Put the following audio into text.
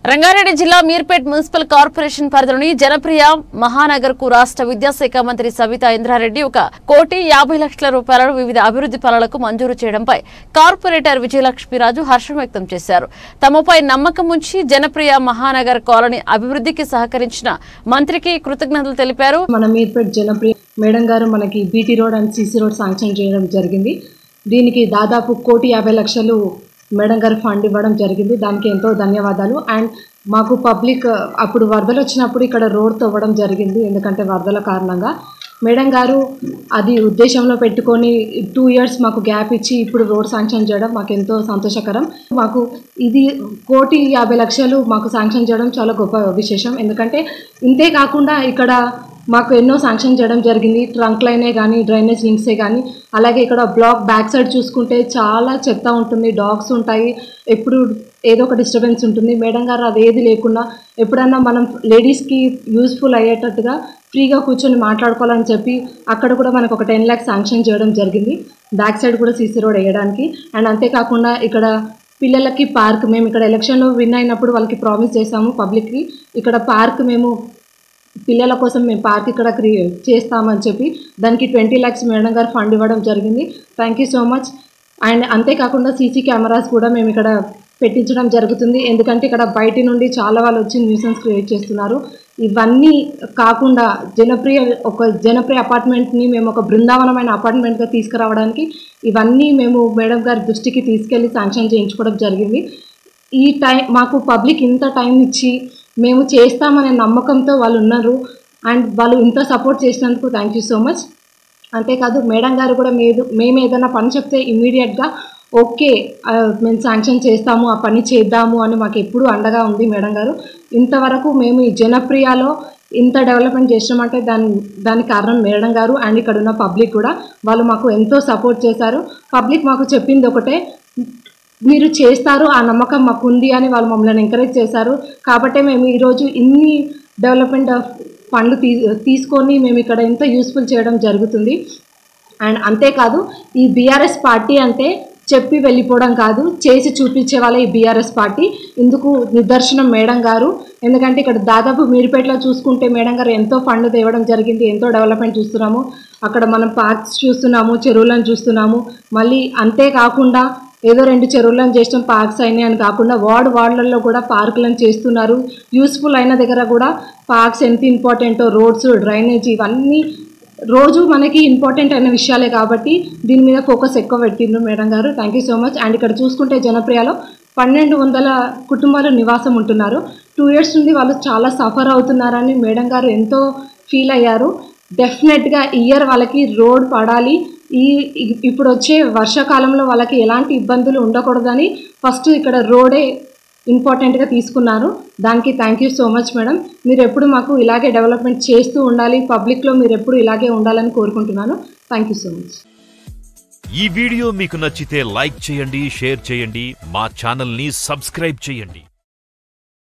రంగారెడ్డి జిల్లా Meerpet municipal corporation పరిధిలోని జనప్రియ మహానగర్ కు రాష్ట్ర విద్యాశాఖ మంత్రి సబితా ఇంద్రారెడ్డి 1,50,00,000 రూపాయలను వివిధ అభివృద్ధి పనులకు మంజూరు చేయడంపై కార్పొరేటర్ విజయలక్ష్మీరాజు హర్షం వ్యక్తం చేశారు. తమపై నమ్మకం ఉంచి జనప్రియ మహానగర్ కాలనీ అభివృద్ధికి సహకరించిన మంత్రికి కృతజ్ఞతలు తెలిపారు. మన మీర్పేట్ జనప్రియ మేడం గారు మనకి BT road and CC road sanction చేయడం జరిగింది. దీనికి దాదాపు 1,50,00,000 మేడం గారు ఫండ్ ఇవ్వడం జరిగింది. దానికి ఎంతో ధన్యవాదాలు. అండ్ మాకు పబ్లిక్ అప్పుడు వరదలు వచ్చినప్పుడు ఇక్కడ రోడ్ తవ్వడం జరిగింది. ఎందుకంటే వరదల కారణంగా మేడం గారు అది ఉద్దేశంలో పెట్టుకొని 2 years మాకు గ్యాప్ ఇచ్చి ఇప్పుడు రోడ్ శాంక్షన్ చేయడం మాకు ఎంతో సంతోషకరం. మాకు ఇది 1,50,00,000 మాకు శాంక్షన్ చేయడం చాలా గొప్ప విశేషం. ఎందుకంటే ఇంతే కాకుండా ఇక్కడ మాకు ఎన్నో శాంక్షన్ చేయడం జరిగింది. ట్రంక్ లైనే కానీ, డ్రైనేజ్ లింక్సే కానీ, అలాగే ఇక్కడ బ్లాక్ బ్యాక్ సైడ్ చూసుకుంటే చాలా చెత్త ఉంటుంది, డాగ్స్ ఉంటాయి, ఎప్పుడు ఏదో ఒక డిస్టర్బెన్స్ ఉంటుంది. మేడం గారు అదేది లేకుండా ఎప్పుడన్నా మనం లేడీస్కి యూస్ఫుల్ అయ్యేటట్టుగా ఫ్రీగా కూర్చొని మాట్లాడుకోవాలని చెప్పి అక్కడ కూడా మనకు ఒక 10 lakhs శాంక్షన్ చేయడం జరిగింది. బ్యాక్ సైడ్ కూడా సీసీ రోడ్ వేయడానికి. అండ్ అంతేకాకుండా ఇక్కడ పిల్లలకి పార్క్, మేము ఇక్కడ ఎలక్షన్లో విన్ అయినప్పుడు వాళ్ళకి ప్రామిస్ చేశాము పబ్లిక్కి, ఇక్కడ పార్క్ మేము పిల్లల కోసం మేము పార్క్ ఇక్కడ చేస్తామని చెప్పి దానికి 20 lakhs మేడం గారు ఫండ్ ఇవ్వడం జరిగింది. Thank you so much. And అంతేకాకుండా సీసీ కెమెరాస్ కూడా మేము ఇక్కడ పెట్టించడం జరుగుతుంది. ఎందుకంటే ఇక్కడ బయట నుండి చాలా వాళ్ళు వచ్చి న్యూసెన్స్ క్రియేట్ చేస్తున్నారు. ఇవన్నీ కాకుండా జనప్రియ అపార్ట్మెంట్ని మేము ఒక బృందావనమైన అపార్ట్మెంట్గా తీసుకురావడానికి ఇవన్నీ మేము మేడం గారి దృష్టికి తీసుకెళ్ళి శాంక్షన్ చేయించుకోవడం జరిగింది. ఈ టైం మాకు పబ్లిక్ ఇంత టైం ఇచ్చి మేము చేస్తామనే నమ్మకంతో వాళ్ళు ఉన్నారు. అండ్ వాళ్ళు ఇంత సపోర్ట్ చేసినందుకు థ్యాంక్ యూ సో మచ్. అంతేకాదు మేడం గారు కూడా మేము ఏదైనా పని చెప్తే ఇమ్మీడియట్గా ఓకే మేము శాంక్షన్ చేస్తాము, ఆ పని చేద్దాము అని మాకు ఎప్పుడూ అండగా ఉంది మేడం గారు. ఇంతవరకు మేము ఈ జనప్రియలో ఇంత డెవలప్మెంట్ చేసినామంటే దానికి కారణం మేడం గారు. అండ్ ఇక్కడ ఉన్న పబ్లిక్ కూడా వాళ్ళు మాకు ఎంతో సపోర్ట్ చేశారు. పబ్లిక్ మాకు చెప్పింది ఒకటే, మీరు చేస్తారు, ఆ నమ్మకం మాకు ఉంది అని వాళ్ళు మమ్మల్ని ఎంకరేజ్ చేశారు. కాబట్టి మేము ఈరోజు ఇన్ని డెవలప్మెంట్ ఫండ్లు తీసుకొని మేము ఇక్కడ ఎంతో యూస్ఫుల్ చేయడం జరుగుతుంది. అండ్ అంతేకాదు ఈ బీఆర్ఎస్ పార్టీ అంటే చెప్పి వెళ్ళిపోవడం కాదు, చేసి చూపించే వాళ్ళ ఈ బీఆర్ఎస్ పార్టీ. ఇందుకు నిదర్శనం మేడం గారు. ఎందుకంటే ఇక్కడ దాదాపు మీర్పేటలో చూసుకుంటే మేడం గారు ఎంతో ఫండ్ తేవడం జరిగింది, ఎంతో డెవలప్మెంట్ చూస్తున్నాము. అక్కడ మనం పార్క్స్ చూస్తున్నాము, చెరువులను చూస్తున్నాము. మళ్ళీ అంతేకాకుండా ఏదో 2 చెరువులను చేసిన పార్క్స్ అయినాయి అని కాకుండా వార్డులలో కూడా పార్కులను చేస్తున్నారు. యూస్ఫుల్ అయిన దగ్గర కూడా పార్క్స్ ఎంత ఇంపార్టెంటో, రోడ్స్, డ్రైనేజ్, ఇవన్నీ రోజు మనకి ఇంపార్టెంట్ అయిన విషయాలే కాబట్టి దీని మీద ఫోకస్ ఎక్కువ పెట్టిండ్రు మేడం గారు. Thank you so much. And ఇక్కడ చూసుకుంటే జనప్రియలో 1,200 కుటుంబాలు నివాసం ఉంటున్నారు. 2 years నుండి వాళ్ళు చాలా సఫర్ అవుతున్నారని మేడం గారు ఎంతో ఫీల్ అయ్యారు. డెఫినెట్గా ఈ ఇయర్ వాళ్ళకి రోడ్ పడాలి, ఇప్పుడు వచ్చే వర్షాకాలంలో వాళ్ళకి ఎలాంటి ఇబ్బందులు ఉండకూడదని ఫస్ట్ ఇక్కడ రోడే ఇంపార్టెంట్గా తీసుకున్నారు. దానికి thank you so much madam. మీరు ఎప్పుడు మాకు ఇలాగే డెవలప్మెంట్ చేస్తూ ఉండాలి, పబ్లిక్లో మీరు ఎప్పుడు ఇలాగే ఉండాలని కోరుకుంటున్నాను. Thank you so much. ఈ వీడియో మీకు నచ్చితే లైక్ చేయండి, షేర్ చేయండి, మా ఛానల్ని సబ్స్క్రైబ్ చేయండి.